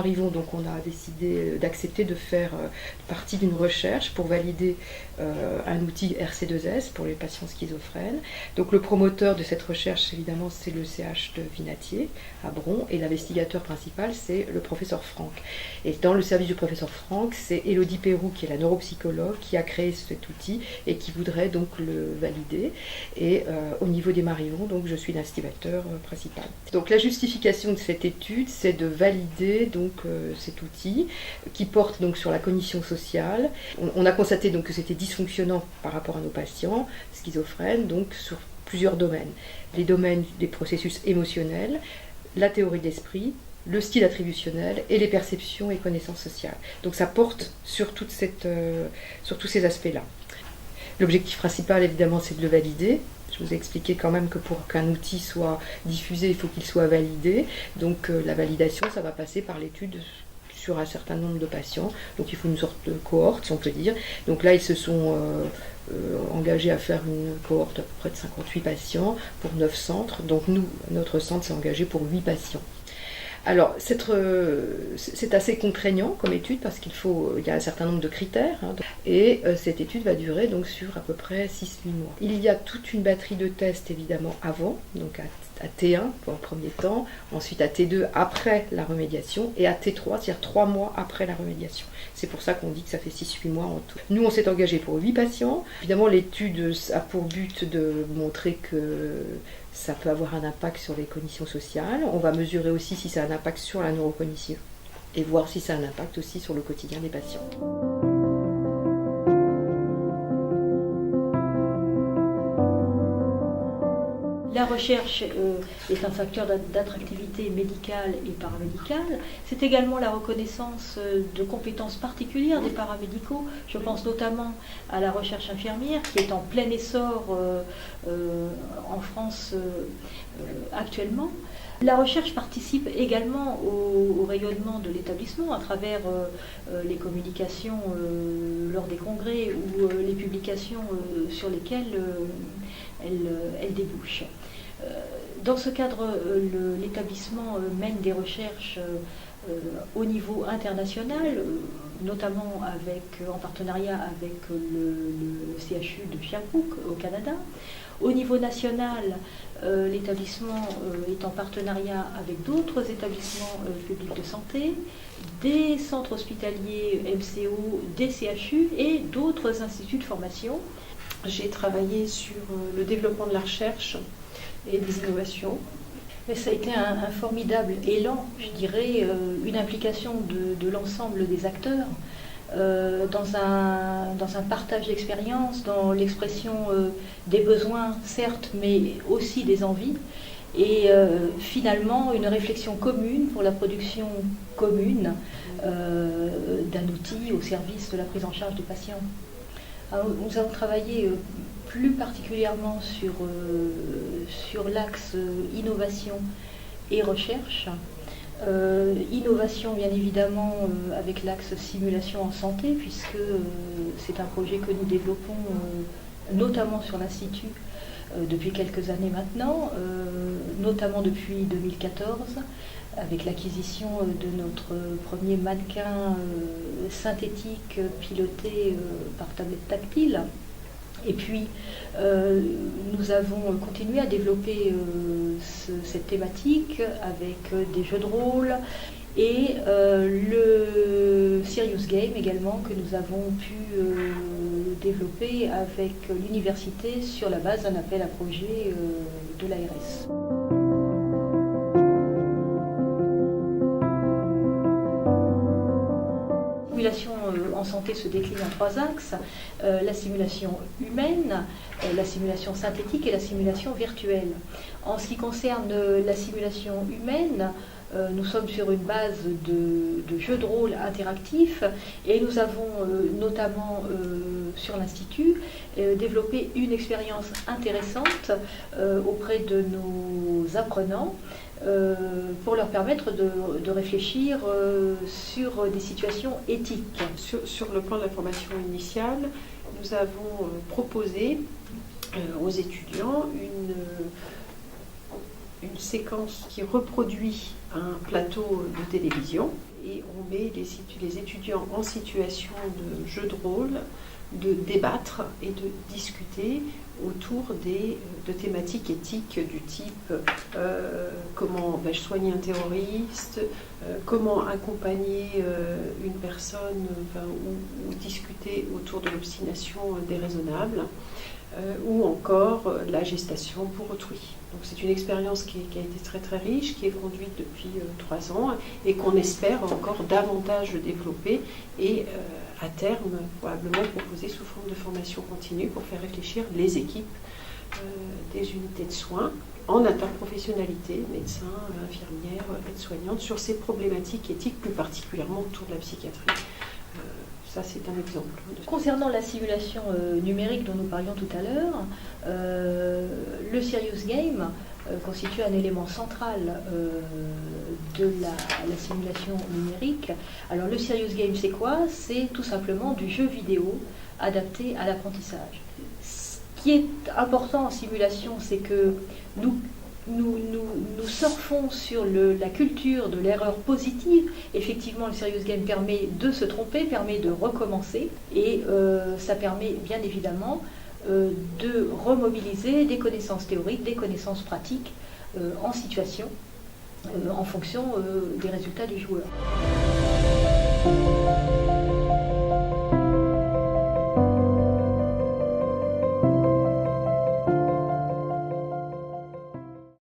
Marivon, donc on a décidé d'accepter de faire partie d'une recherche pour valider un outil RC2S pour les patients schizophrènes. Donc le promoteur de cette recherche, évidemment, c'est le CH de Vinatier à Bron, et l'investigateur principal, c'est le professeur Franck. Et dans le service du professeur Franck, c'est Élodie Pérou, qui est la neuropsychologue, qui a créé cet outil et qui voudrait donc le valider. Et au niveau des Marivon, donc je suis l'investigateur principal. Donc la justification de cette étude, c'est de valider donc cet outil qui porte donc sur la cognition sociale. On a constaté donc que c'était dysfonctionnant par rapport à nos patients schizophrènes, donc sur plusieurs domaines. Les domaines des processus émotionnels, la théorie de l'esprit, le style attributionnel et les perceptions et connaissances sociales. Donc ça porte sur tous ces aspects-là. L'objectif principal, évidemment, c'est de le valider. Je vous ai expliqué quand même que pour qu'un outil soit diffusé, il faut qu'il soit validé. Donc la validation, ça va passer par l'étude sur un certain nombre de patients. Donc il faut une sorte de cohorte, si on peut dire. Donc là, ils se sont engagés à faire une cohorte à peu près de 58 patients pour 9 centres. Donc nous, notre centre s'est engagé pour 8 patients. Alors, c'est assez contraignant comme étude parce il y a un certain nombre de critères, et cette étude va durer donc sur à peu près 6-8 mois. Il y a toute une batterie de tests évidemment avant, donc à T1 en premier temps, ensuite à T2 après la remédiation, et à T3, c'est-à-dire 3 mois après la remédiation. C'est pour ça qu'on dit que ça fait 6-8 mois en tout. Nous, on s'est engagé pour 8 patients. Évidemment, l'étude a pour but de montrer que ça peut avoir un impact sur les cognitions sociales. On va mesurer aussi si ça a un impact sur la neurocognition et voir si ça a un impact aussi sur le quotidien des patients. La recherche est un facteur d'attractivité médicale et paramédicale. C'est également la reconnaissance de compétences particulières des paramédicaux. Je pense notamment à la recherche infirmière qui est en plein essor en France actuellement. La recherche participe également au rayonnement de l'établissement à travers les communications lors des congrès ou les publications sur lesquelles elle débouche. Dans ce cadre, l'établissement mène des recherches au niveau international, notamment en partenariat avec le CHU de Sherbrooke au Canada. Au niveau national, l'établissement est en partenariat avec d'autres établissements publics de santé, des centres hospitaliers MCO, des CHU et d'autres instituts de formation. J'ai travaillé sur le développement de la recherche et des innovations. Mais ça a été un formidable élan, je dirais, une implication de l'ensemble des acteurs dans un partage d'expérience, dans l'expression des besoins, certes, mais aussi des envies, et finalement une réflexion commune pour la production commune d'un outil au service de la prise en charge des patients. Alors, nous avons travaillé plus particulièrement sur l'axe innovation et recherche. Innovation bien évidemment avec l'axe simulation en santé, puisque c'est un projet que nous développons notamment sur l'Institut depuis quelques années maintenant, notamment depuis 2014, avec l'acquisition de notre premier mannequin synthétique piloté par tablette tactile. Et puis, nous avons continué à développer cette thématique avec des jeux de rôle et le Serious Game également que nous avons pu développer avec l'université sur la base d'un appel à projet de l'ARS. La simulation en santé se décline en 3 axes, la simulation humaine, la simulation synthétique et la simulation virtuelle. En ce qui concerne la simulation humaine, nous sommes sur une base de jeux de rôle interactifs et nous avons notamment sur l'Institut développé une expérience intéressante auprès de nos apprenants pour leur permettre de réfléchir sur des situations éthiques. Sur le plan de la formation initiale, nous avons proposé aux étudiants une une séquence qui reproduit un plateau de télévision et on met les étudiants en situation de jeu de rôle, de débattre et de discuter autour de thématiques éthiques du type comment vais-je soigner un terroriste, comment accompagner une personne, ou discuter autour de l'obstination déraisonnable, ou encore la gestation pour autrui. Donc c'est une expérience qui a été très très riche, qui est conduite depuis 3 ans et qu'on espère encore davantage développer et à terme probablement proposer sous forme de formation continue pour faire réfléchir les équipes des unités de soins en interprofessionnalité, médecins, infirmières, aides-soignantes, sur ces problématiques éthiques, plus particulièrement autour de la psychiatrie. Ça, c'est un exemple. Concernant la simulation numérique dont nous parlions tout à l'heure, le Serious Game constitue un élément central de la simulation numérique. Alors le Serious Game, c'est quoi? C'est tout simplement du jeu vidéo adapté à l'apprentissage. Ce qui est important en simulation, c'est que nous surfons sur la culture de l'erreur positive. Effectivement, le Serious Game permet de se tromper, permet de recommencer, et ça permet bien évidemment de remobiliser des connaissances théoriques, des connaissances pratiques en situation, en fonction des résultats du joueur.